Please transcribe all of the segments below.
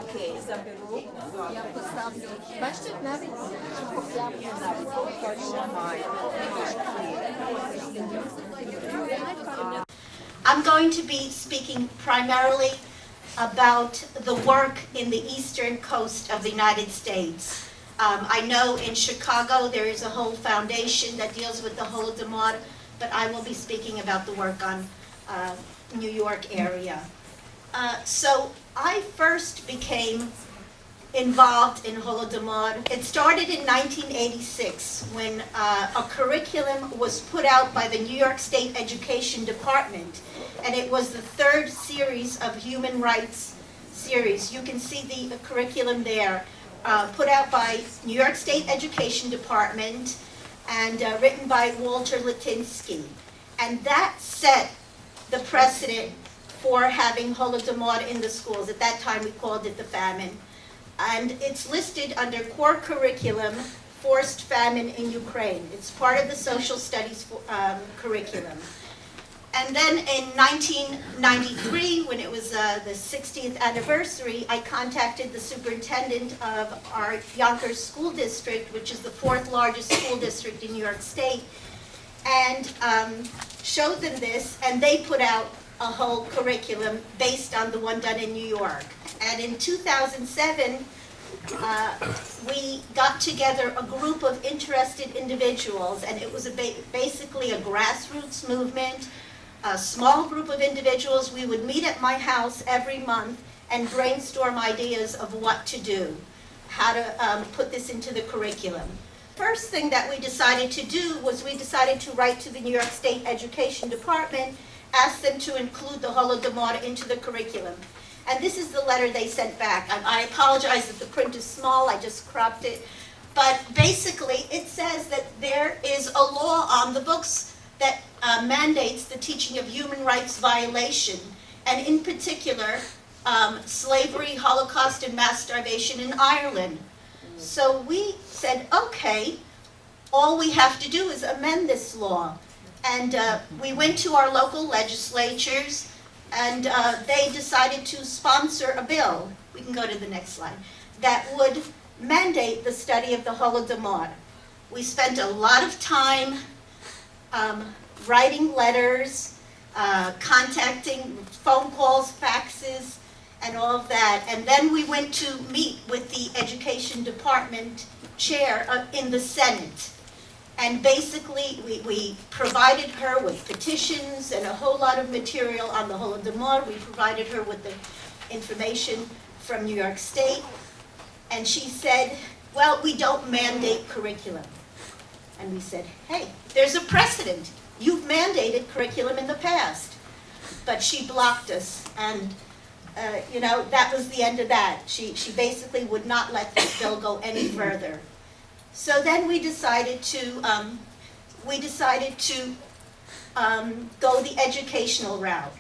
Okay, заберу. Я поставлю. Бачите, навіть I'm going to be speaking primarily about the work in the eastern coast of the United States. I know in Chicago there is a whole foundation that deals with the Holodomor, but I will be speaking about the work on New York area. So I first became involved in Holodomor. It started in 1986 when a curriculum was put out by the New York State Education Department, and it was the third series of human rights series. You can see the curriculum there, put out by New York State Education Department and written by Walter Litinsky. And that set the precedent for having Holodomor in the schools. At that time we called it the famine. And it's listed under core curriculum, forced famine in Ukraine. It's part of the social studies curriculum. And then in 1993, when it was the 60th anniversary, I contacted the superintendent of our Yonkers school district, which is the 4th largest school district in New York State, and showed them this, and they put out a whole curriculum based on the one done in New York. And in 2007, we got together a group of interested individuals, and it was basically a grassroots movement, a small group of individuals. We would meet at my house every month and brainstorm ideas of what to do, how to put this into the curriculum. First thing that we decided to do was we decided to write to the New York State Education Department, ask them to include the Holodomor into the curriculum. And this is the letter they sent back. I apologize that the print is small, I just cropped it. But basically, it says that there is a law on the books that mandates the teaching of human rights violation, and in particular, slavery, Holocaust, and mass starvation in Ireland. So we said, okay, all we have to do is amend this law. And we went to our local legislatures, and they decided to sponsor a bill, we can go to the next slide, that would mandate the study of the Holodomor. We spent a lot of time writing letters, contacting, phone calls, faxes, and all of that. And then we went to meet with the Education Department chair in the Senate. And basically, we provided her with petitions and a whole lot of material on the Holodomor. We provided her with the information from New York State. And she said, well, we don't mandate curriculum. And we said, hey, there's a precedent. You've mandated curriculum in the past. But she blocked us, and that was the end of that. She basically would not let this bill go any further. So then we decided to go the educational route,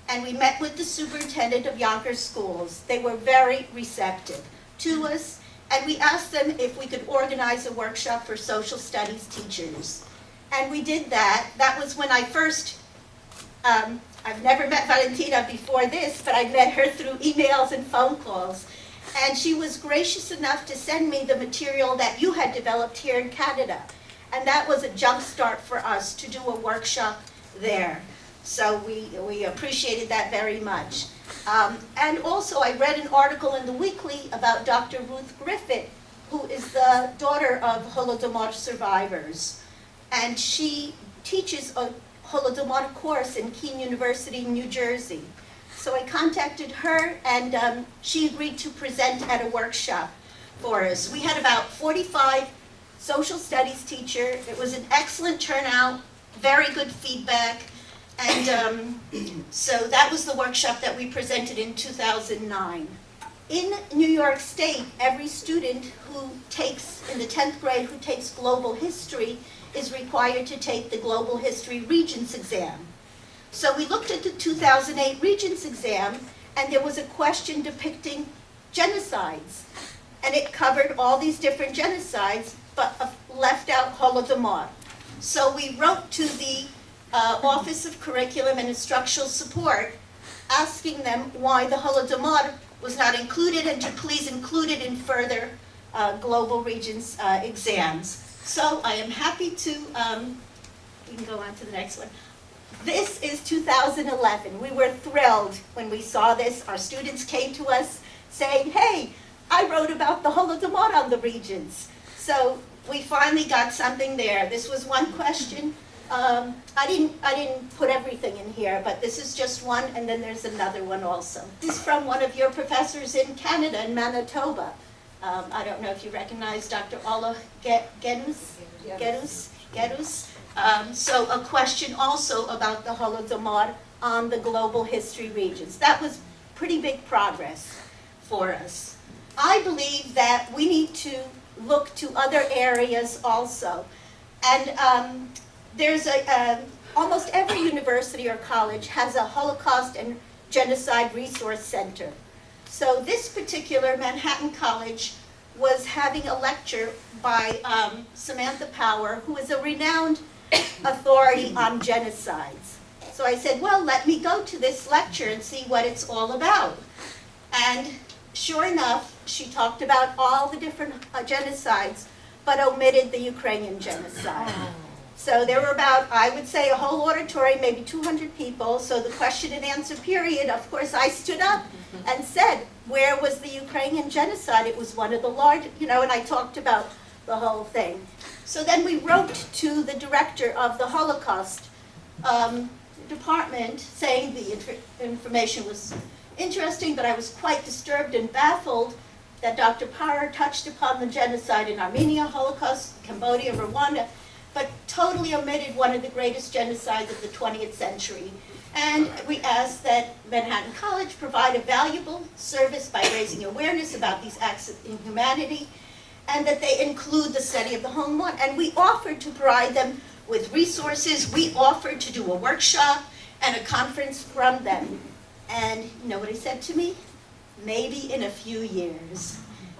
and we met with the superintendent of Yonkers schools. They were very receptive to us, and we asked them if we could organize a workshop for social studies teachers. And we did that. That was when I first, I've never met Valentina before this, but I met her through emails and phone calls. And she was gracious enough to send me the material that you had developed here in Canada. And that was a jump start for us to do a workshop there. So we appreciated that very much. And also I read an article in the Weekly about Dr. Ruth Griffith, who is the daughter of Holodomor survivors. And she teaches a Holodomor course in Keene University, New Jersey. So I contacted her, and she agreed to present at a workshop for us. We had about 45 social studies teachers. It was an excellent turnout, very good feedback, and so that was the workshop that we presented in 2009. In New York State, every student who takes, in the 10th grade, who takes global history is required to take the Global History Regents exam. So we looked at the 2008 Regents exam, and there was a question depicting genocides. And it covered all these different genocides, but left out Holodomor. So we wrote to the Office of Curriculum and Instructional Support, asking them why the Holodomor was not included and to please include it in further global Regents exams. So I am happy to, we can go on to the next one. This is 2011. We were thrilled when we saw this. Our students came to us saying, hey, I wrote about the Holodomor on the Regents. So we finally got something there. This was one question. I didn't put everything in here, but this is just one, and then there's another one also. This is from one of your professors in Canada, in Manitoba. I don't know if you recognize Dr. Ola Gedus. So a question also about the Holodomor on the global history regions. That was pretty big progress for us. I believe that we need to look to other areas also. And there's almost every university or college has a Holocaust and Genocide Resource Center. So this particular Manhattan College was having a lecture by Samantha Power, who is a renowned authority on genocides. So I said, well, let me go to this lecture and see what it's all about. And sure enough, she talked about all the different genocides, but omitted the Ukrainian genocide. So there were about, I would say, a whole auditorium, maybe 200 people. So the question and answer period, of course, I stood up and said, where was the Ukrainian genocide? It was one of the largest, and I talked about the whole thing. So then we wrote to the director of the Holocaust department saying the information was interesting, but I was quite disturbed and baffled that Dr. Power touched upon the genocide in Armenia, Holocaust, Cambodia, Rwanda, but totally omitted one of the greatest genocides of the 20th century. And we asked that Manhattan College provide a valuable service by raising awareness about these acts of inhumanity, and that they include the study of the Holodomor. And we offered to provide them with resources. We offered to do a workshop and a conference from them. And you know what he said to me? Maybe in a few years.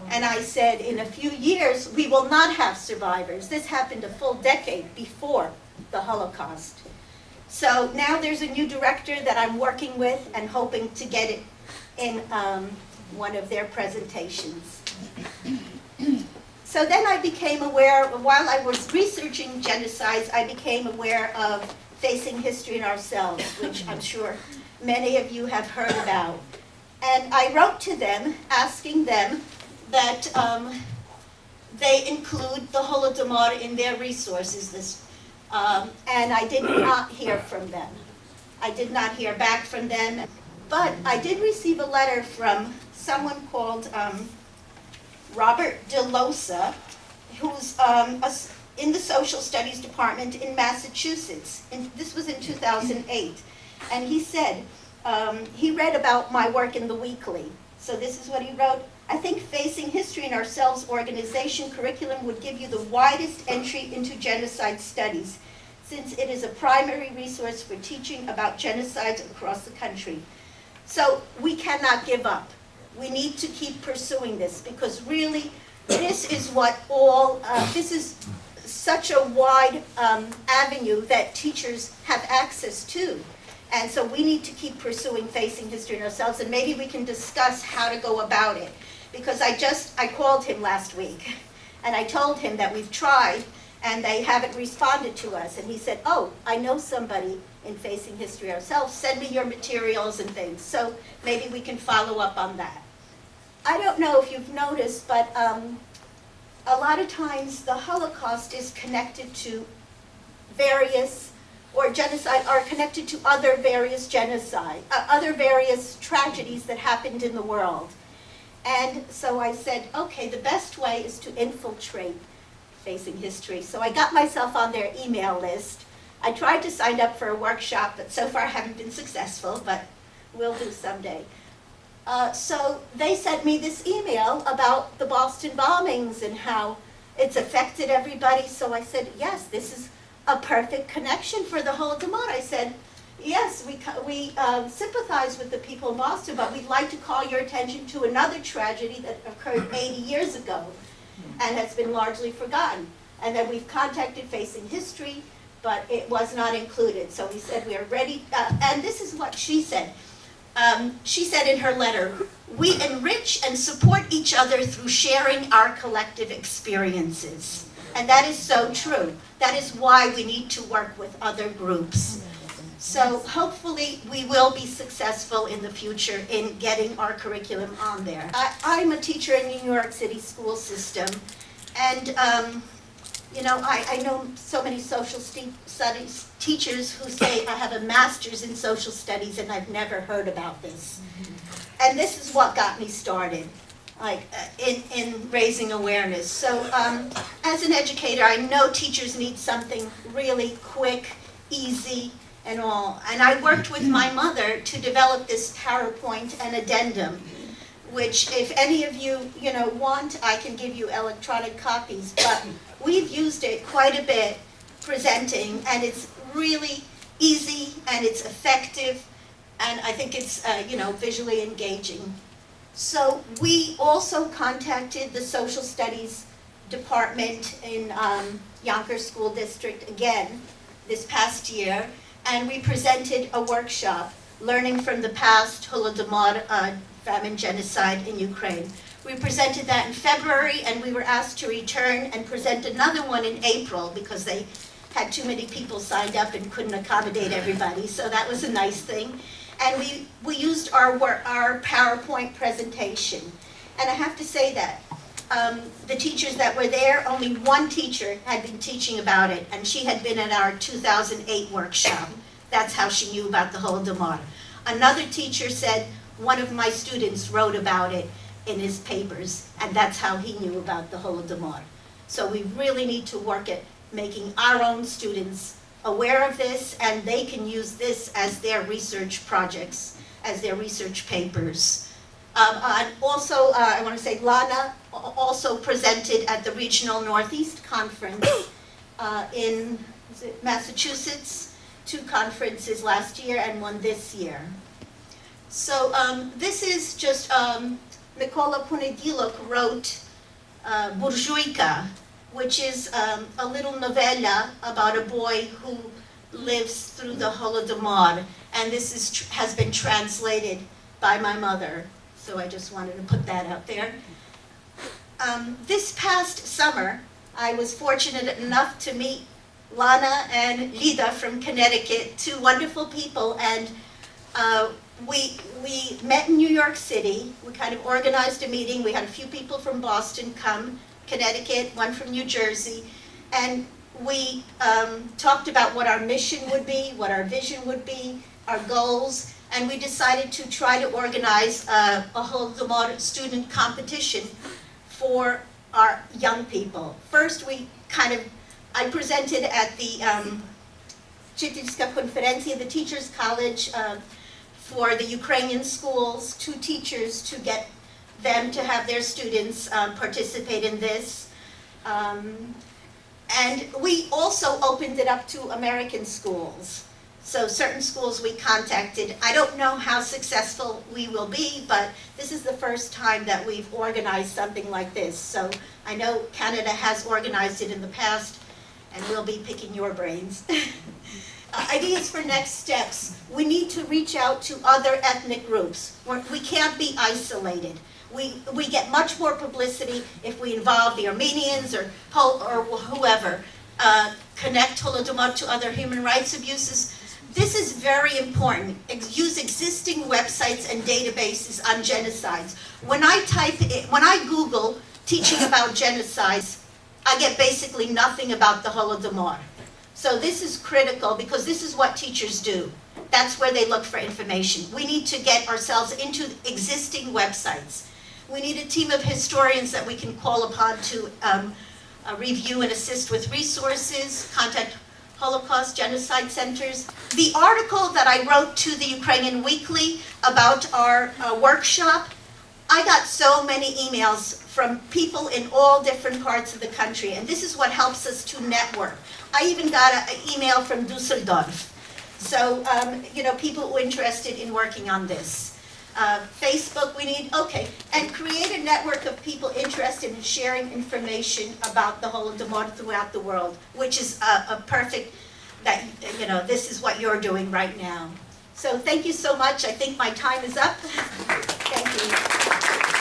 And I said, in a few years, we will not have survivors. This happened a full decade before the Holocaust. So now there's a new director that I'm working with and hoping to get it in one of their presentations. So then I became aware, while I was researching genocides, I became aware of Facing History in Ourselves, which I'm sure many of you have heard about. And I wrote to them, asking them that they include the Holodomor in their resources. And I did not hear from them. I did not hear back from them. But I did receive a letter from someone called Robert DeLosa, who's in the Social Studies Department in Massachusetts. And this was in 2008. And he said, he read about my work in the Weekly. So this is what he wrote. I think Facing History in Ourselves organization curriculum would give you the widest entry into genocide studies, since it is a primary resource for teaching about genocides across the country. So we cannot give up. We need to keep pursuing this, because really this is what this is such a wide avenue that teachers have access to. And so we need to keep pursuing Facing History in Ourselves, and maybe we can discuss how to go about it. Because I called him last week, and I told him that we've tried, and they haven't responded to us. And he said, oh, I know somebody in Facing History Ourselves, send me your materials and things. So maybe we can follow up on that. I don't know if you've noticed, but a lot of times the Holocaust is connected to genocide are connected to other various other various tragedies that happened in the world. And so I said, okay, the best way is to infiltrate Facing History. So I got myself on their email list. I tried to sign up for a workshop, but so far I haven't been successful, but we'll do someday. So they sent me this email about the Boston bombings and how it's affected everybody. So I said, yes, this is a perfect connection for the Holodomor. I said, yes, we sympathize with the people in Boston, but we'd like to call your attention to another tragedy that occurred 80 years ago and has been largely forgotten. And then we've contacted Facing History, but it was not included. So we said we are ready, and this is what she said. She said in her letter, "We enrich and support each other through sharing our collective experiences." And that is so true. That is why we need to work with other groups. So hopefully we will be successful in the future in getting our curriculum on there. I'm a teacher in the New York City school system, and I know so many social studies teachers who say, "I have a master's in social studies and I've never heard about this." And this is what got me started, in raising awareness. So as an educator, I know teachers need something really quick, easy, and all. And I worked with my mother to develop this PowerPoint and addendum, which if any of you, want, I can give you electronic copies. But we've used it quite a bit presenting, and it's really easy and it's effective, and I think it's, visually engaging. So we also contacted the Social Studies Department in Yonkers School District again this past year, and we presented a workshop, Learning from the Past, Holodomor, Famine Genocide in Ukraine. We presented that in February, and we were asked to return and present another one in April because they had too many people signed up and couldn't accommodate everybody, so that was a nice thing. And we used our PowerPoint presentation. And I have to say that the teachers that were there, only one teacher had been teaching about it, and she had been at our 2008 workshop. That's how she knew about the Holodomor. Another teacher said, "One of my students wrote about it in his papers, and that's how he knew about the Holodomor." So we really need to work at making our own students aware of this, and they can use this as their research projects, as their research papers. And also, I want to say Lana also presented at the Regional Northeast Conference in Massachusetts, 2 conferences last year and 1 this year. So this is just, Mikola Punediluk wrote Burjuika, which is a little novella about a boy who lives through the Holodomor, and this has been translated by my mother. So I just wanted to put that out there. This past summer, I was fortunate enough to meet Lana and Lida from Connecticut, 2 wonderful people, and we met in New York City. We kind of organized a meeting. We had a few people from Boston come, Connecticut, 1 from New Jersey, and we talked about what our mission would be, what our vision would be, our goals, and we decided to try to organize a Holodomor student competition for our young people. First, I presented at the Czytelska Konferencja, the Teachers College, for the Ukrainian schools, 2 teachers to get them to have their students participate in this. And we also opened it up to American schools. So certain schools we contacted. I don't know how successful we will be, but this is the first time that we've organized something like this. So I know Canada has organized it in the past, and we'll be picking your brains. Ideas for next steps. We need to reach out to other ethnic groups. We can't be isolated. We get much more publicity if we involve the Armenians or whoever. Connect Holodomor to other human rights abuses. This is very important. Use existing websites and databases on genocides. When I Google teaching about genocides, I get basically nothing about the Holodomor. So this is critical because this is what teachers do. That's where they look for information. We need to get ourselves into existing websites. We need a team of historians that we can call upon to review and assist with resources, contact Holocaust genocide centers. The article that I wrote to the Ukrainian Weekly about our workshop, I got so many emails from people in all different parts of the country, and this is what helps us to network. I even got an email from Düsseldorf. So, people who are interested in working on this. Facebook we need, okay, and create a network of people interested in sharing information about the Holodomor throughout the world, which is a perfect, that, you know, this is what you're doing right now. So thank you so much. I think my time is up. Thank you.